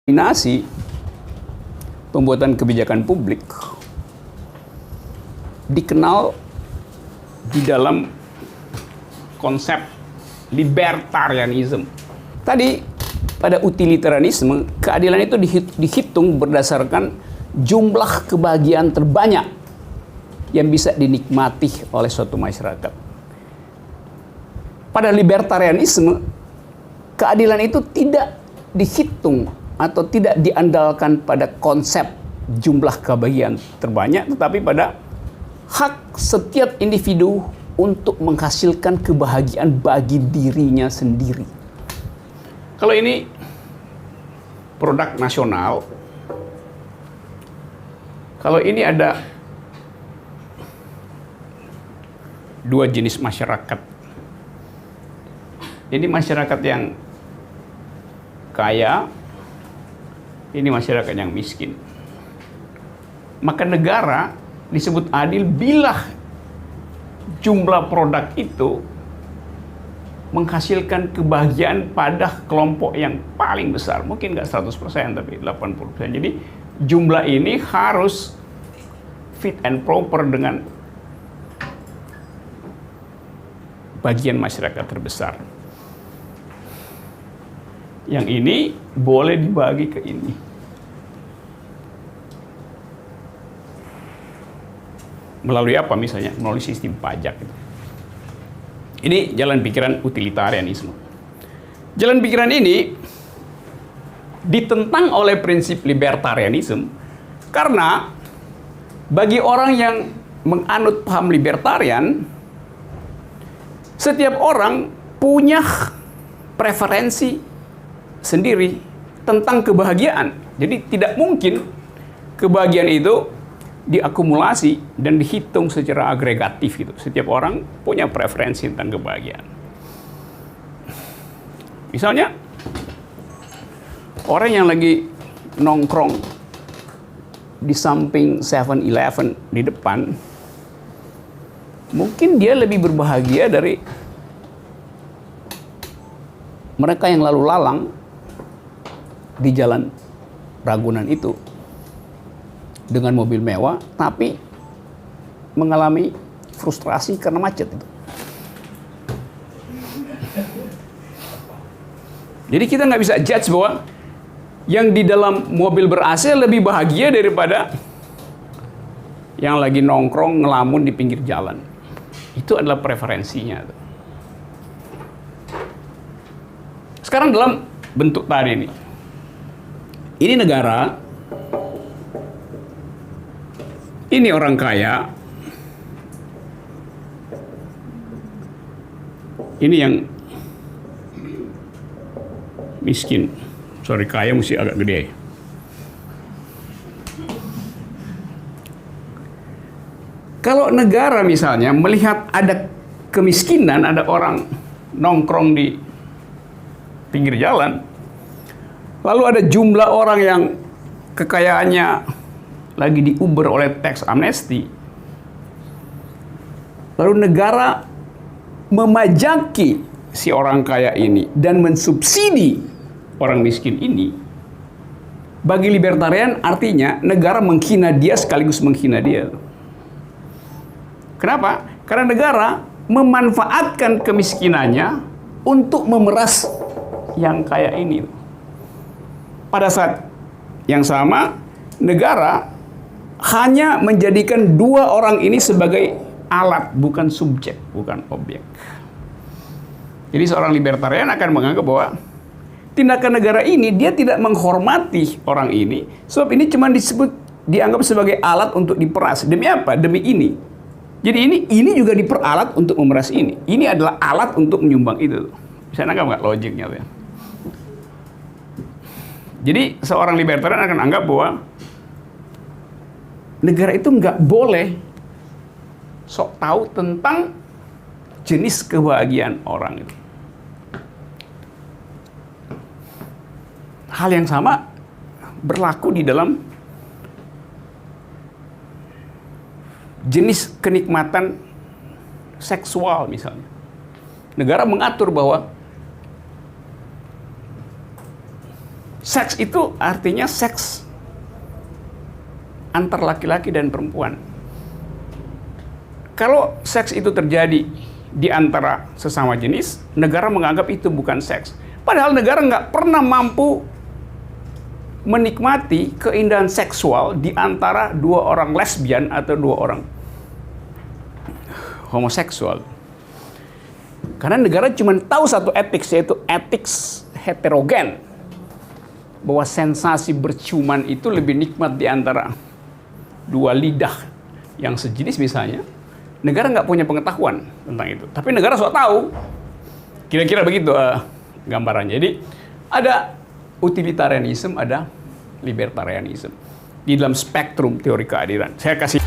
Koordinasi pembuatan kebijakan publik dikenal di dalam konsep libertarianism. Tadi pada utilitarianisme, keadilan itu dihitung berdasarkan jumlah kebahagiaan terbanyak yang bisa dinikmati oleh suatu masyarakat. Pada libertarianisme, keadilan itu tidak dihitung atau tidak diandalkan pada konsep jumlah kebahagiaan terbanyak, tetapi pada hak setiap individu untuk menghasilkan kebahagiaan bagi dirinya sendiri. Kalau ini produk nasional, kalau ini ada dua jenis masyarakat. Ini masyarakat yang kaya, ini masyarakat yang miskin. Maka negara disebut adil bila jumlah produk itu menghasilkan kebahagiaan pada kelompok yang paling besar. Mungkin nggak 100%, tapi 80%. Jadi jumlah ini harus fit and proper dengan bagian masyarakat terbesar. Yang ini boleh dibagi ke ini. Melalui apa misalnya? Melalui sistem pajak. Ini jalan pikiran utilitarianisme. Jalan pikiran ini ditentang oleh prinsip libertarianisme karena bagi orang yang menganut paham libertarian, setiap orang punya preferensi sendiri tentang kebahagiaan. Jadi tidak mungkin kebahagiaan itu diakumulasi dan dihitung secara agregatif gitu. Setiap orang punya preferensi tentang kebahagiaan. Misalnya orang yang lagi nongkrong di samping 7-Eleven di depan, mungkin dia lebih berbahagia dari mereka yang lalu lalang di jalan Ragunan itu dengan mobil mewah, tapi mengalami frustrasi karena macet itu. Jadi kita nggak bisa judge bahwa yang di dalam mobil ber-AC lebih bahagia daripada yang lagi nongkrong ngelamun di pinggir jalan. Itu adalah preferensinya. Sekarang dalam bentuk tadi ini. Ini negara, ini orang kaya, ini yang miskin. Sorry, kaya mesti agak gede. Kalau negara misalnya melihat ada kemiskinan, ada orang nongkrong di pinggir jalan, lalu ada jumlah orang yang kekayaannya lagi diuber oleh tax amnesty, lalu negara memajaki si orang kaya ini dan mensubsidi orang miskin ini, bagi libertarian artinya negara menghina dia sekaligus menghina dia. Kenapa? Karena negara memanfaatkan kemiskinannya untuk memeras yang kaya ini. Pada saat yang sama, negara hanya menjadikan dua orang ini sebagai alat, bukan subjek, bukan objek. Jadi seorang libertarian akan menganggap bahwa tindakan negara ini dia tidak menghormati orang ini, sebab ini cuma dianggap sebagai alat untuk diperas. Demi apa? Demi ini. Jadi ini juga diperalat untuk memeras ini. Ini adalah alat untuk menyumbang itu. Bisa nangkap nggak logiknya? Jadi seorang libertarian akan anggap bahwa negara itu nggak boleh sok tahu tentang jenis kebahagiaan orang itu. Hal yang sama berlaku di dalam jenis kenikmatan seksual misalnya. Negara mengatur bahwa Seks itu artinya seks antar laki-laki dan perempuan. Kalau seks itu terjadi di antara sesama jenis, negara menganggap itu bukan seks. Padahal negara nggak pernah mampu menikmati keindahan seksual di antara dua orang lesbian atau dua orang homoseksual. Karena negara cuma tahu satu etik, yaitu etik heterogen. Bahwa sensasi berciuman itu lebih nikmat di antara dua lidah yang sejenis misalnya. Negara nggak punya pengetahuan tentang itu. Tapi negara sudah tahu. Kira-kira begitu gambarannya. Jadi ada utilitarianisme, ada libertarianisme. Di dalam spektrum teori keadilan. Saya kasih